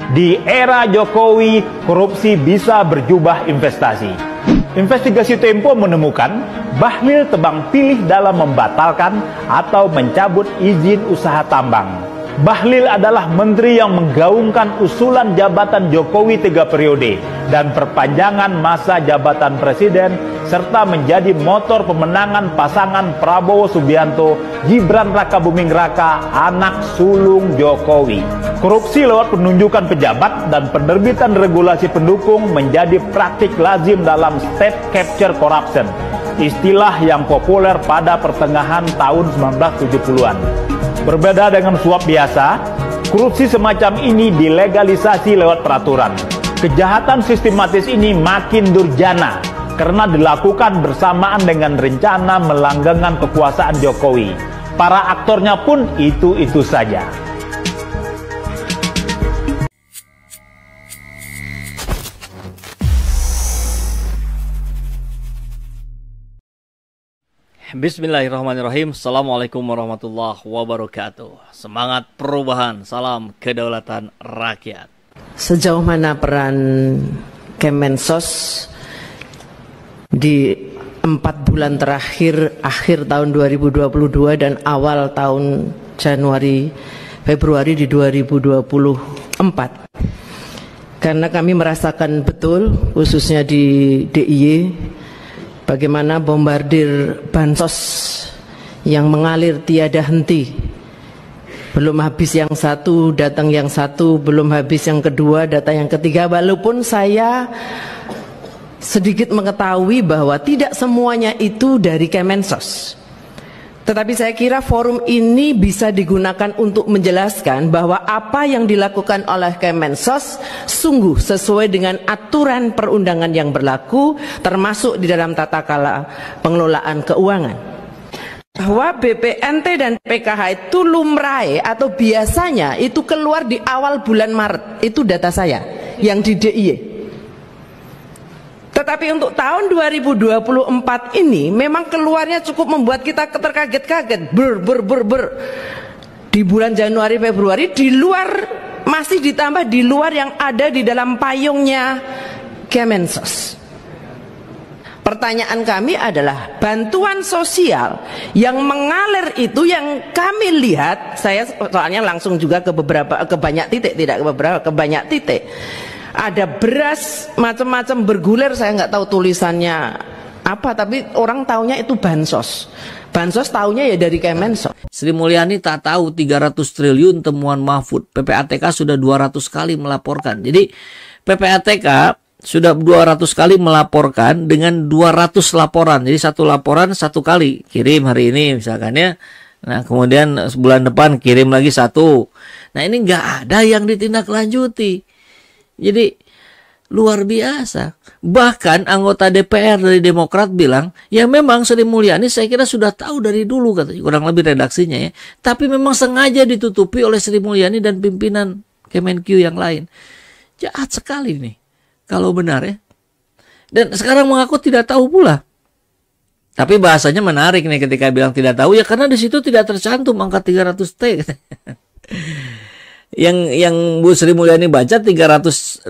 Di era Jokowi, korupsi bisa berjubah investasi. Investigasi Tempo menemukan Bahlil tebang pilih dalam membatalkan atau mencabut izin usaha tambang. Bahlil adalah menteri yang menggaungkan usulan jabatan Jokowi 3 periode dan perpanjangan masa jabatan presiden, serta menjadi motor pemenangan pasangan Prabowo Subianto, Gibran Rakabuming Raka, anak sulung Jokowi. Korupsi lewat penunjukan pejabat dan penerbitan regulasi pendukung menjadi praktik lazim dalam state capture corruption, istilah yang populer pada pertengahan tahun 1970-an. Berbeda dengan suap biasa, korupsi semacam ini dilegalisasi lewat peraturan. Kejahatan sistematis ini makin durjana karena dilakukan bersamaan dengan rencana melanggengkan kekuasaan Jokowi. Para aktornya pun itu-itu saja. Bismillahirrahmanirrahim. Assalamualaikum warahmatullahi wabarakatuh. Semangat perubahan, salam kedaulatan rakyat. Sejauh mana peran Kemensos di 4 bulan terakhir, akhir tahun 2022 dan awal tahun Februari di 2024? Karena kami merasakan betul, khususnya di DIY, bagaimana bombardir bansos yang mengalir tiada henti. Belum habis yang satu, datang yang satu, belum habis yang kedua, datang yang ketiga. Walaupun saya sedikit mengetahui bahwa tidak semuanya itu dari Kemensos, tetapi saya kira forum ini bisa digunakan untuk menjelaskan bahwa apa yang dilakukan oleh Kemensos sungguh sesuai dengan aturan perundangan yang berlaku, termasuk di dalam tata kelola pengelolaan keuangan. Bahwa BPNT dan PKH itu lumrah atau biasanya itu keluar di awal bulan Maret, itu data saya yang di DIY. Tetapi untuk tahun 2024 ini memang keluarnya cukup membuat kita terkaget-kaget. Di bulan Januari Februari di luar, masih ditambah di luar yang ada di dalam payungnya Kemensos. Pertanyaan kami adalah bantuan sosial yang mengalir itu yang kami lihat, saya soalnya langsung juga ke banyak titik, tidak ke beberapa, ke banyak titik. Ada beras macam-macam bergulir, saya nggak tahu tulisannya apa, tapi orang taunya itu bansos. Bansos taunya ya dari Kemensos. Sri Mulyani tak tahu 300 triliun temuan Mahfud. PPATK sudah 200 kali melaporkan. Jadi PPATK sudah 200 kali melaporkan dengan 200 laporan. Jadi satu laporan satu kali kirim hari ini misalkan ya. Nah kemudian bulan depan kirim lagi satu. Nah ini nggak ada yang ditindaklanjuti. Jadi luar biasa. Bahkan anggota DPR dari Demokrat bilang, ya memang Sri Mulyani saya kira sudah tahu dari dulu, katanya, kurang lebih redaksinya ya. Tapi memang sengaja ditutupi oleh Sri Mulyani dan pimpinan Kemenq yang lain. Jahat sekali nih kalau benar ya. Dan sekarang mengaku tidak tahu pula. Tapi bahasanya menarik nih ketika bilang tidak tahu ya, karena di situ tidak tercantum angka 300T. Yang Bu Sri Mulyani baca 200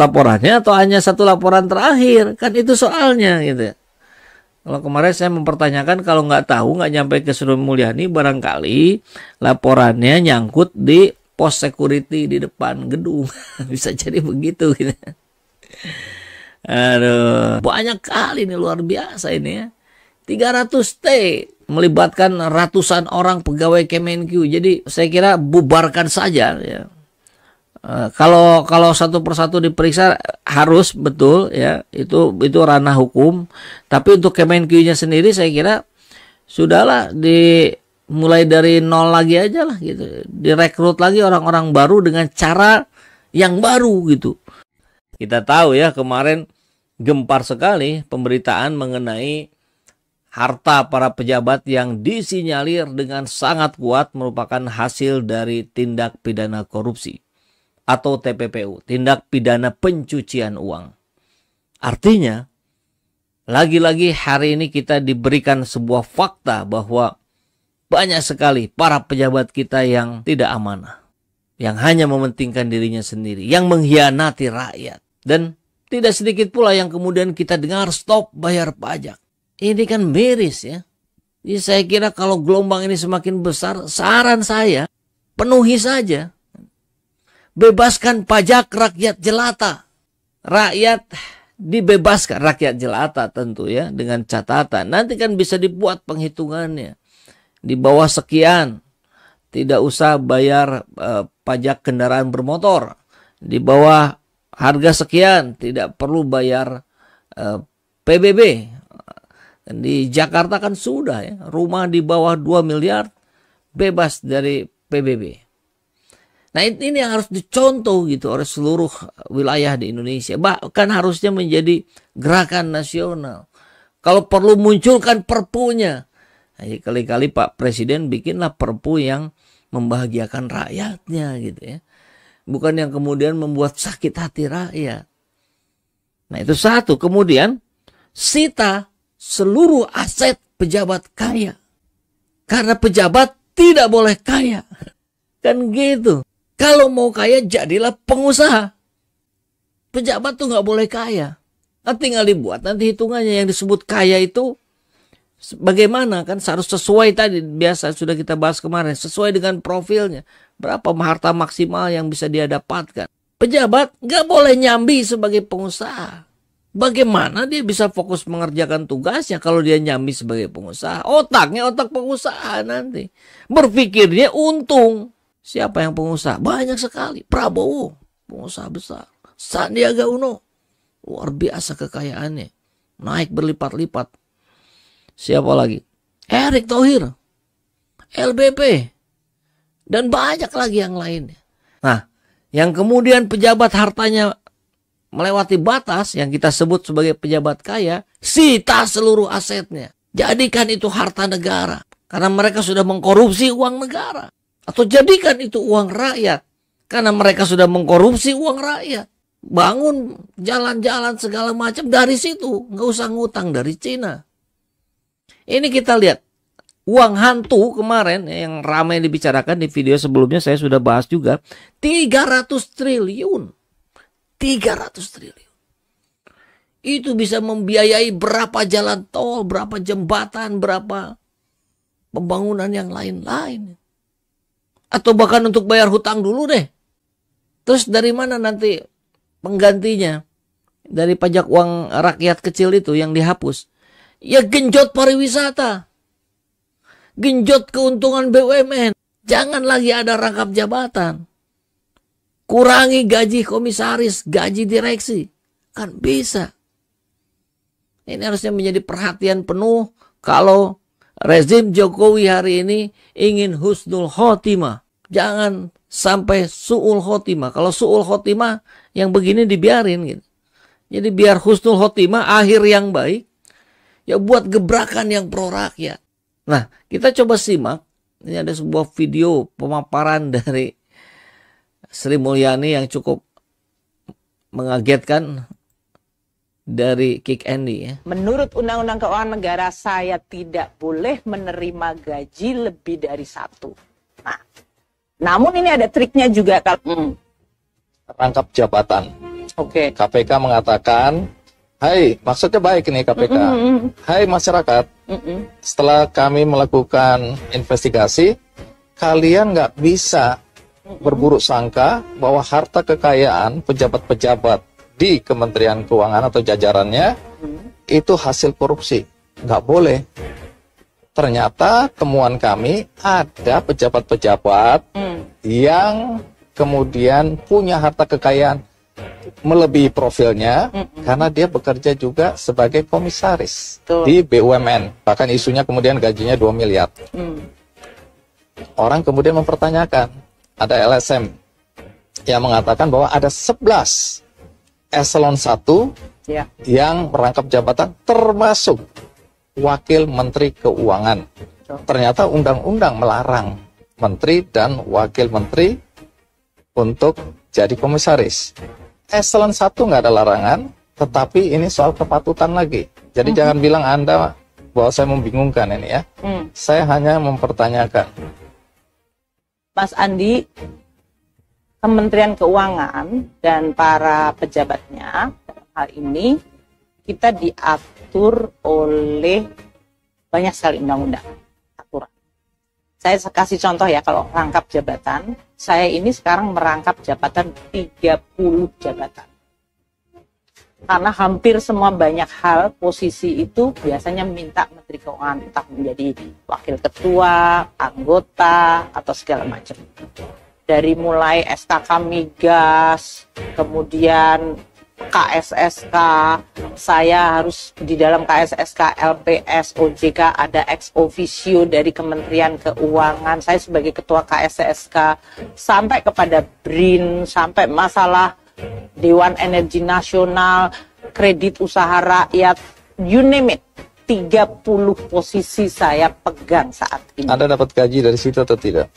laporannya atau hanya satu laporan terakhir, kan itu soalnya gitu ya. Kalau kemarin saya mempertanyakan, kalau nggak tahu, nggak nyampe ke Sri Mulyani, barangkali laporannya nyangkut di pos security di depan gedung. Bisa jadi begitu gitu. Aduh, banyak kali nih, luar biasa ini ya. 300T melibatkan ratusan orang pegawai Kemenq. Jadi saya kira bubarkan saja ya. Kalau satu persatu diperiksa harus betul ya, itu ranah hukum. Tapi untuk Kemenq-nya sendiri saya kira sudahlah, mulai dari nol lagi aja lah gitu. Direkrut lagi orang-orang baru dengan cara yang baru gitu. Kita tahu ya, kemarin gempar sekali pemberitaan mengenai harta para pejabat yang disinyalir dengan sangat kuat merupakan hasil dari tindak pidana korupsi atau TPPU, tindak pidana pencucian uang. Artinya, lagi-lagi hari ini kita diberikan sebuah fakta bahwa banyak sekali para pejabat kita yang tidak amanah, yang hanya mementingkan dirinya sendiri, yang mengkhianati rakyat. Dan tidak sedikit pula yang kemudian kita dengar stop bayar pajak. Ini kan miris ya. Jadi saya kira kalau gelombang ini semakin besar, saran saya penuhi saja. Bebaskan pajak rakyat jelata. Rakyat dibebaskan, rakyat jelata tentu ya, dengan catatan. Nanti kan bisa dibuat penghitungannya. Di bawah sekian tidak usah bayar pajak kendaraan bermotor. Di bawah harga sekian tidak perlu bayar PBB. Di Jakarta kan sudah ya, rumah di bawah 2 miliar bebas dari PBB. Nah ini yang harus dicontoh gitu oleh seluruh wilayah di Indonesia. Bahkan harusnya menjadi gerakan nasional. Kalau perlu munculkan perpunya. Nah, kali-kali Pak Presiden bikinlah perpu yang membahagiakan rakyatnya gitu ya. Bukan yang kemudian membuat sakit hati rakyat. Nah itu satu. Kemudian sita seluruh aset pejabat kaya. Karena pejabat tidak boleh kaya. Kan gitu. Kalau mau kaya jadilah pengusaha. Pejabat tuh nggak boleh kaya. Nah, tinggal dibuat nanti hitungannya yang disebut kaya itu bagaimana kan harus sesuai tadi biasa sudah kita bahas kemarin, sesuai dengan profilnya. Berapa harta maksimal yang bisa dia dapatkan. Pejabat nggak boleh nyambi sebagai pengusaha. Bagaimana dia bisa fokus mengerjakan tugasnya kalau dia nyambi sebagai pengusaha? Otaknya otak pengusaha nanti. Berpikirnya untung. Siapa yang pengusaha? Banyak sekali. Prabowo, pengusaha besar. Sandiaga Uno, luar biasa kekayaannya. Naik berlipat-lipat. Siapa lagi? Erick Thohir, LBP, dan banyak lagi yang lainnya. Nah, yang kemudian pejabat hartanya melewati batas, yang kita sebut sebagai pejabat kaya, sita seluruh asetnya. Jadikan itu harta negara. Karena mereka sudah mengkorupsi uang negara. Atau jadikan itu uang rakyat. Karena mereka sudah mengkorupsi uang rakyat. Bangun jalan-jalan segala macam dari situ. Nggak usah ngutang dari Cina. Ini kita lihat. Uang hantu kemarin yang ramai dibicarakan di video sebelumnya saya sudah bahas juga. 300 triliun. 300 triliun. Itu bisa membiayai berapa jalan tol, berapa jembatan, berapa pembangunan yang lain-lain. Atau bahkan untuk bayar hutang dulu deh. Terus dari mana nanti penggantinya? Dari pajak uang rakyat kecil itu yang dihapus. Ya genjot pariwisata. Genjot keuntungan BUMN. Jangan lagi ada rangkap jabatan. Kurangi gaji komisaris, gaji direksi. Kan bisa. Ini harusnya menjadi perhatian penuh kalau rezim Jokowi hari ini ingin husnul khotimah. Jangan sampai su'ul khotimah. Kalau su'ul khotimah yang begini dibiarin gitu. Jadi biar husnul khotimah, akhir yang baik. Ya buat gebrakan yang pro rakyat. Nah, kita coba simak. Ini ada sebuah video pemaparan dari Sri Mulyani yang cukup mengagetkan dari Kick Andy ya. Menurut Undang-Undang Keuangan Negara, saya tidak boleh menerima gaji lebih dari 1. Nah, namun ini ada triknya juga kalau rangkap jabatan. Oke. KPK mengatakan, hai, maksudnya baik nih KPK. Hai masyarakat, setelah kami melakukan investigasi, kalian nggak bisa berburuk sangka bahwa harta kekayaan pejabat-pejabat di Kementerian Keuangan atau jajarannya itu hasil korupsi. Nggak boleh. Ternyata temuan kami ada pejabat-pejabat yang kemudian punya harta kekayaan melebihi profilnya karena dia bekerja juga sebagai komisaris di BUMN. Bahkan isunya kemudian gajinya 2 miliar. Orang kemudian mempertanyakan, ada LSM yang mengatakan bahwa ada 11 eselon 1 yang merangkap jabatan termasuk Wakil Menteri Keuangan. Ternyata undang-undang melarang Menteri dan Wakil Menteri untuk jadi komisaris. Eselon 1 nggak ada larangan, tetapi ini soal kepatutan lagi. Jadi jangan bilang Anda bahwa saya membingungkan ini ya. Saya hanya mempertanyakan. Mas Andi, Kementerian Keuangan dan para pejabatnya dalam hal ini kita diatur oleh banyak sekali undang-undang aturan. Saya kasih contoh ya, kalau rangkap jabatan, saya ini sekarang merangkap jabatan 30 jabatan. Karena hampir semua banyak hal posisi itu biasanya minta Menteri Keuangan, entah menjadi wakil ketua, anggota, atau segala macam. Dari mulai SKK Migas, kemudian KSSK, saya harus di dalam KSSK, LPS, OJK, ada ex officio dari Kementerian Keuangan, saya sebagai ketua KSSK, sampai kepada BRIN, sampai masalah Dewan Energi Nasional, kredit usaha rakyat, you name it. 30 posisi saya pegang saat ini. Anda dapat gaji dari situ atau tidak?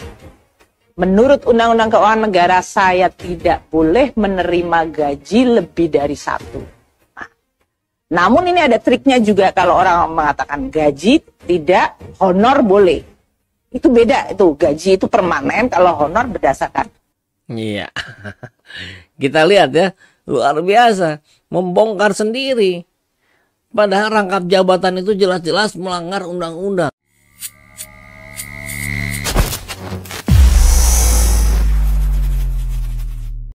Menurut Undang-Undang Keuangan Negara, saya tidak boleh menerima gaji lebih dari 1. Nah, namun ini ada triknya juga, kalau orang mengatakan gaji tidak, honor boleh. Itu beda, itu gaji itu permanen, kalau honor berdasarkan. Iya. Kita lihat ya, luar biasa, membongkar sendiri. Padahal rangkap jabatan itu jelas-jelas melanggar undang-undang.